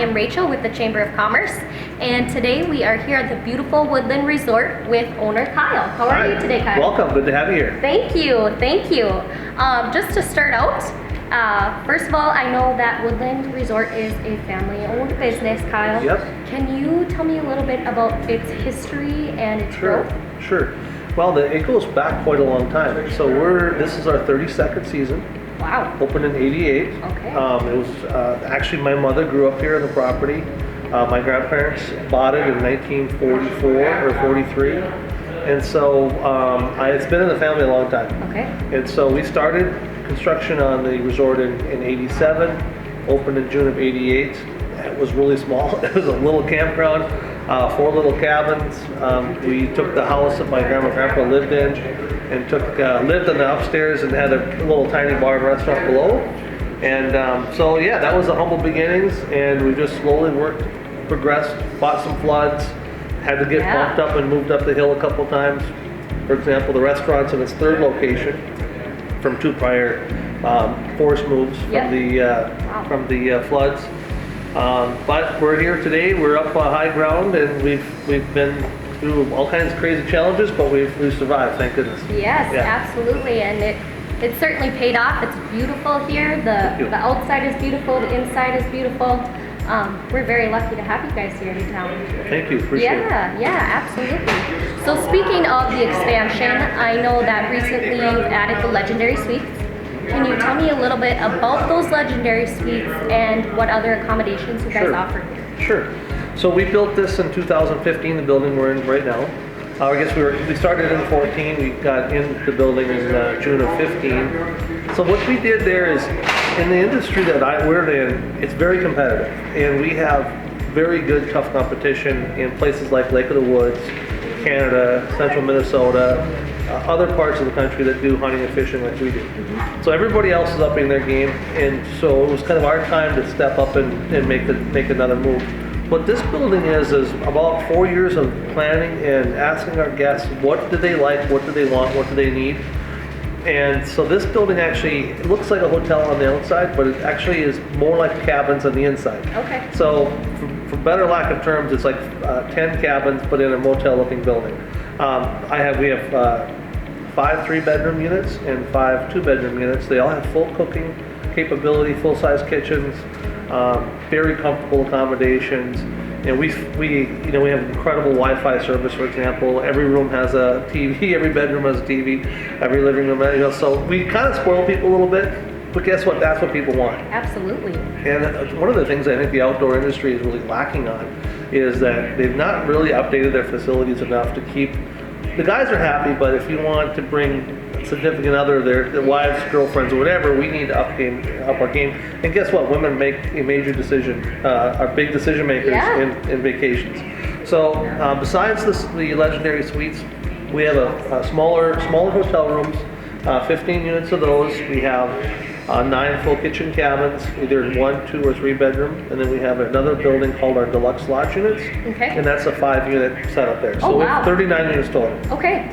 am Rachel with the Chamber of Commerce, and today we are here at the beautiful Woodland Resort with owner Kyle. How are you today, Kyle? Welcome, good to have you here. Thank you, thank you. Just to start out, first of all, I know that Woodland Resort is a family-owned business, Kyle. Yep. Can you tell me a little bit about its history and its growth? Sure. Well, it goes back quite a long time. So this is our 32nd season. Wow. Opened in '88. Okay. It was actually my mother grew up here on the property. My grandparents bought it in 1944 or 43, and so it's been in the family a long time. Okay. And so we started construction on the resort in '87. Opened in June of '88. It was really small. It was a little campground, 4 little cabins. We took the house that my grandma and grandpa lived in, and lived in the upstairs and had a little tiny bar and restaurant below. And so yeah, that was the humble beginnings, and we just slowly progressed, fought some floods, had to get bumped up and moved up the hill a couple times. For example, the restaurant's in its 3rd location from 2 prior forced moves from the floods. But we're here today. We're up on high ground, and we've been through all kinds of crazy challenges, but we've survived, thank goodness. Yes, absolutely, and it certainly paid off. It's beautiful here. The outside is beautiful. The inside is beautiful. We're very lucky to have you guys here in town. Thank you. Appreciate it. Yeah, absolutely. So speaking of the expansion, I know that recently you've added the Legendary Suites. Can you tell me a little bit about those Legendary Suites and what other accommodations you guys offer here? Sure. So we built this in 2015, the building we're in right now. I guess we started in 14, we got in the building in June of 15. So what we did there is, in the industry that we're in, it's very competitive. And we have very good, tough competition in places like Lake of the Woods, Canada, central Minnesota, other parts of the country that do hunting and fishing like we do. So everybody else is upping their game, and so it was kind of our time to step up and make another move. What this building is about 4 years of planning and asking our guests what do they like, what do they want, what do they need. And so this building actually, it looks like a hotel on the outside, but it actually is more like cabins on the inside. Okay. So for better lack of terms, it's like 10 cabins but in a motel looking building. We have 5 3-bedroom units and 5 2-bedroom units. They all have full cooking capability, full-size kitchens, very comfortable accommodations, and we have incredible Wi-Fi service. For example, every room has a TV, every bedroom has a TV, every living room. So we kind of spoil people a little bit, but guess what? That's what people want. Absolutely. And one of the things I think the outdoor industry is really lacking on is that they've not really updated their facilities enough to keep. The guys are happy, but if you want to bring a significant other, their wives, girlfriends, or whatever, we need to up our game. And guess what? Women make a major decision, are big decision makers in vacations. So besides the Legendary Suites, we have a smaller hotel rooms, 15 units of those. We have 9 full kitchen cabins, either in 1, 2, or 3 bedroom, and then we have another building called our Deluxe Lodge Units, and that's a 5-unit setup there. So we have 39 units total. Okay,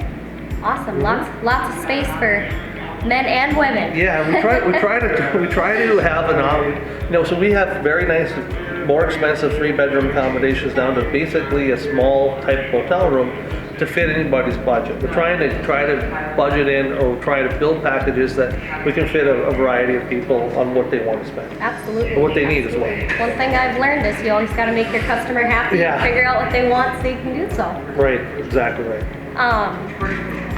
awesome. Lots of space for men and women. Yeah, we try to have so we have very nice, more expensive 3-bedroom accommodations down to basically a small type hotel room to fit anybody's budget. We're trying to budget in or try to build packages that we can fit a variety of people on what they want to spend. Absolutely. Or what they need as well. One thing I've learned is you always got to make your customer happy, figure out what they want so you can do so. Right, exactly right.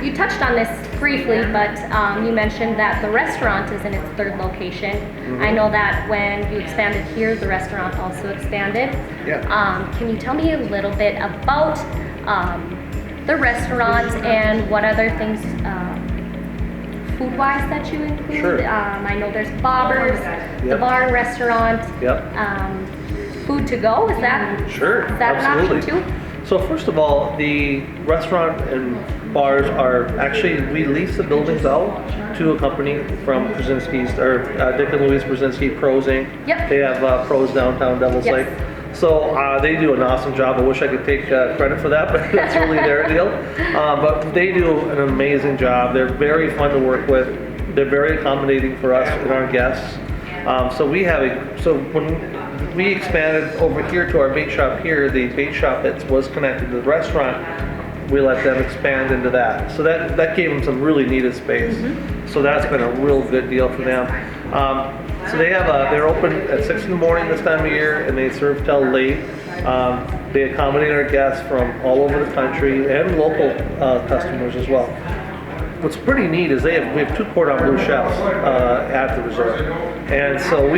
You touched on this briefly, but you mentioned that the restaurant is in its 3rd location. I know that when you expanded here, the restaurant also expanded. Yeah. Can you tell me a little bit about the restaurant and what other things food-wise that you include? Sure. I know there's Bobbers, the bar and restaurant. Food to go, is that an option too? So first of all, the restaurant and bars are actually, we lease the buildings out to a company from Brzezinski's, or Dick and Louise Brzezinski Pros Inc. They have Pros downtown Devil's Lake. So they do an awesome job. I wish I could take credit for that, but that's really their deal. But they do an amazing job. They're very fun to work with. They're very accommodating for us and our guests. So when we expanded over here to our bait shop here, the bait shop that was connected to the restaurant, we let them expand into that. So that gave them some really needed space. So that's been a real good deal for them. So they're open at 6 in the morning this time of year, and they serve till late. They accommodate our guests from all over the country and local customers as well. What's pretty neat is we have 2 cordon bleu chefs at the resort, and so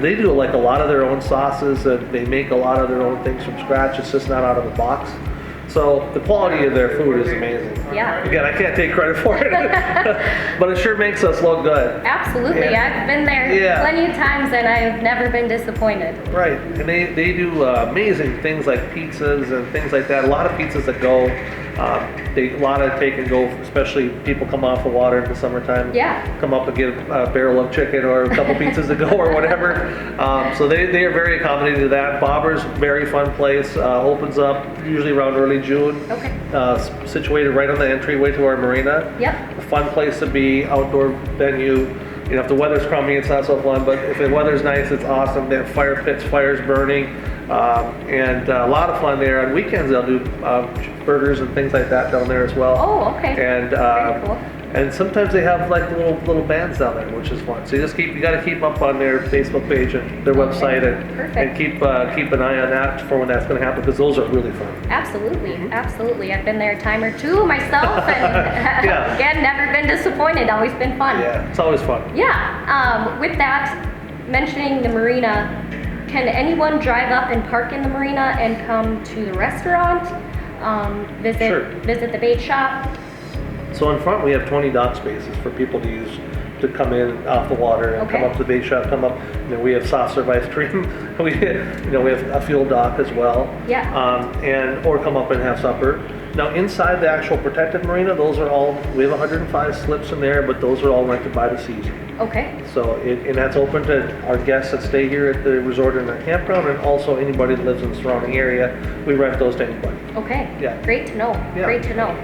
they do like a lot of their own sauces, and they make a lot of their own things from scratch. It's just not out of the box. So the quality of their food is amazing. Yeah. Again, I can't take credit for it, but it sure makes us look good. Absolutely. I've been there plenty of times and I've never been disappointed. Right. And they do amazing things like pizzas and things like that. A lot of pizzas that go, a lot of take and go, especially people come off the water in the summertime. Yeah. Come up and get a barrel of chicken or a couple pizzas to go or whatever. So they are very accommodating to that. Bobber's, very fun place. Opens up usually around early June. Okay. Situated right on the entryway to our marina. Yep. A fun place to be, outdoor venue. You know, if the weather's crummy, it's not so fun, but if the weather's nice, it's awesome. They have fire pits, fires burning, and a lot of fun there. On weekends, they'll do burgers and things like that down there as well. Oh, okay. And very cool. and sometimes they have like little bands down there, which is fun. So you got to keep up on their Facebook page and their website, and keep an eye on that for when that's going to happen, because those are really fun. Absolutely, absolutely. I've been there a time or 2 myself, and again, never been disappointed. Always been fun. Yeah, it's always fun. Yeah. With that, mentioning the marina, can anyone drive up and park in the marina and come to the restaurant? Visit the bait shop? So in front we have 20 dock spaces for people to use to come in off the water and come up to the bait shop. We have soft serve ice cream. we have a fuel dock as well. Yeah. Or come up and have supper. Now inside the actual protected marina, we have 105 slips in there, but those are all rented by the season. Okay. So and that's open to our guests that stay here at the resort in our campground, and also anybody that lives in the surrounding area. We rent those to anybody. Okay. Yeah. Great to know. Yeah. Great to know.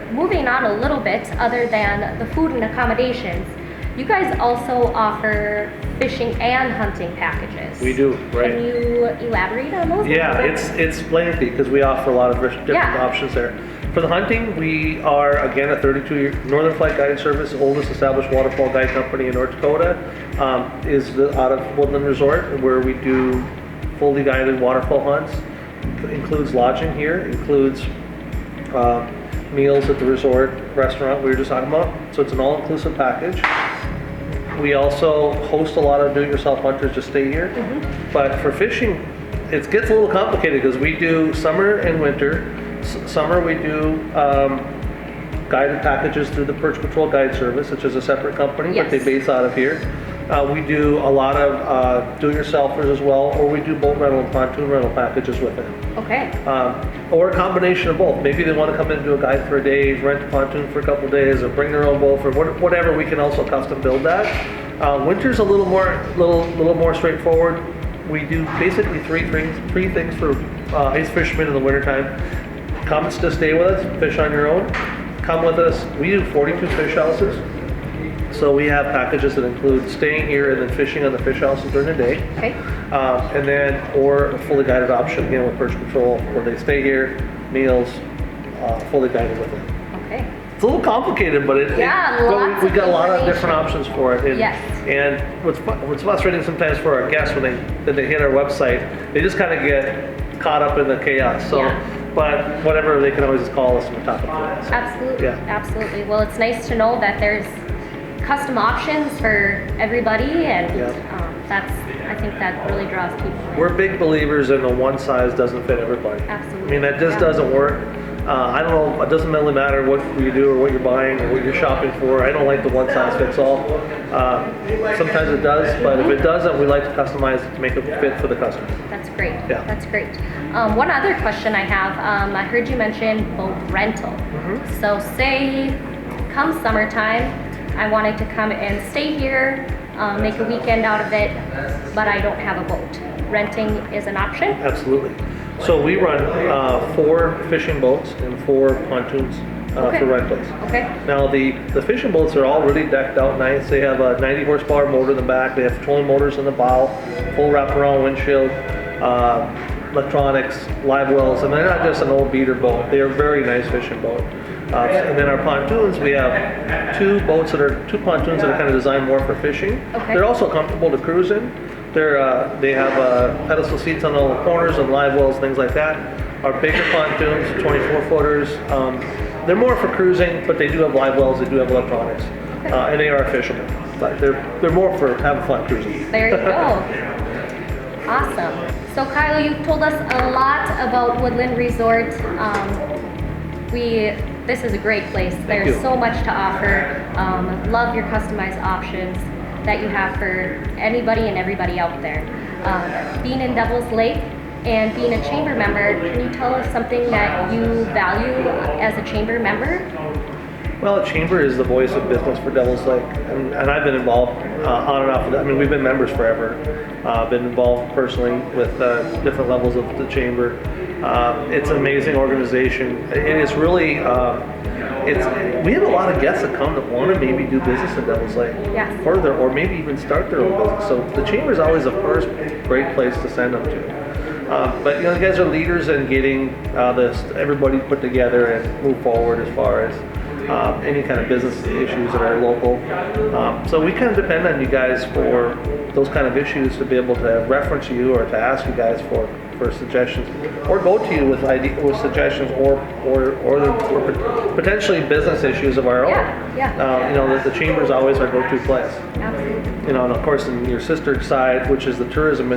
Moving on a little bit, other than the food and accommodations, you guys also offer fishing and hunting packages. We do, right. Can you elaborate on those? Yeah, it's lengthy because we offer a lot of different options there. For the hunting, we are, again, a 32-year Northern Flight Guide Service, oldest established waterfall guide company in North Dakota, out of Woodland Resort, where we do fully guided waterfall hunts. Includes lodging here, includes meals at the resort restaurant we were just talking about. So it's an all-inclusive package. We also host a lot of do-it-yourself hunters to stay here. But for fishing, it gets a little complicated because we do summer and winter. Summer we do guided packages through the Perch Patrol Guide Service, which is a separate company, but they base out of here. We do a lot of do-it-yourselfers as well, or we do boat rental and pontoon rental packages with it. Okay. Or a combination of both. Maybe they want to come in and do a guide for a day, rent a pontoon for a couple of days, or bring their own boat for whatever. We can also custom build that. Winter's a little more straightforward. We do basically three things for ice fishermen in the wintertime. Come to stay with us, fish on your own. Come with us. We do 42 fish houses. So we have packages that include staying here and then fishing on the fish houses during the day. Okay. Or a fully guided option, again, with Perch Patrol, where they stay here, meals, fully guided with it. Okay. It's a little complicated, but we've got a lot of different options for it. And, and what's frustrating sometimes for our guests when they hit our website, they just kind of get caught up in the chaos. So, but whatever, they can always just call us and we'll talk about it. So, absolutely. Absolutely. Well, it's nice to know that there's custom options for everybody, and I think that really draws people in. We're big believers in the one size doesn't fit everybody. Absolutely. I mean, that just doesn't work. I don't know, it doesn't really matter what you do or what you're buying or what you're shopping for. I don't like the one size fits all. Sometimes it does, but if it doesn't, we like to customize it to make it fit for the customer. That's great. Yeah. That's great. One other question I have, I heard you mention boat rental. So say come summertime, I wanted to come and stay here, make a weekend out of it, but I don't have a boat. Renting is an option? Absolutely. So we run 4 fishing boats and 4 pontoons Okay. for rentals. Okay. Now the fishing boats are all really decked out nice. They have a 90 horsepower motor in the back. They have trolling motors in the bow, full wraparound windshield, electronics, live wells, and they're not just an old beater boat. They are a very nice fishing boat. And then our pontoons, we have two pontoons that are kind of designed more for fishing. Okay. They're also comfortable to cruise in. They have pedestal seats on all the corners and live wells, things like that. Our bigger pontoons, 24-footers, they're more for cruising, but they do have live wells, they do have electronics, and they are fishable. But they're more for having fun cruising. There you go. Awesome. So Kyle, you told us a lot about Woodland Resort. This is a great place. There's you. so much to offer. Love your customized options that you have for anybody and everybody out there. Being in Devil's Lake and being a chamber member, can you tell us something that you value as a chamber member? Well, Chamber is the voice of business for Devil's Lake, and I've been involved on and off of that. I mean, we've been members forever. Been involved personally with different levels of the Chamber. It's an amazing organization. It is really, we have a lot of guests that come that want to maybe do business in Devil's Lake further, or maybe even start their own business. So the Chamber is always the first great place to send them to. But you guys are leaders in getting everybody put together and move forward as far as any kind of business issues that are local. So we kind of depend on you guys for those kind of issues to be able to reference you or to ask you guys for suggestions, or go to you with suggestions or potentially business issues of our own. The Chamber is always our go-to place. Absolutely. And of course, in your sister side, which is the tourism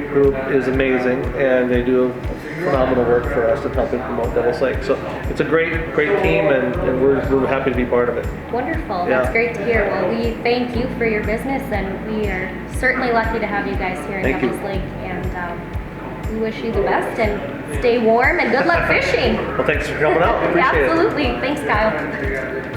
group, is amazing, and they do phenomenal work for us to help promote Devil's Lake. So it's a great team, and we're happy to be part of it. Wonderful. That's great to hear. Well, we thank you for your business, and we are certainly lucky to have you guys here in Devil's Lake. And we wish you the best, and stay warm, and good luck fishing. Well, thanks for coming out. Appreciate it. Absolutely. Thanks, Kyle.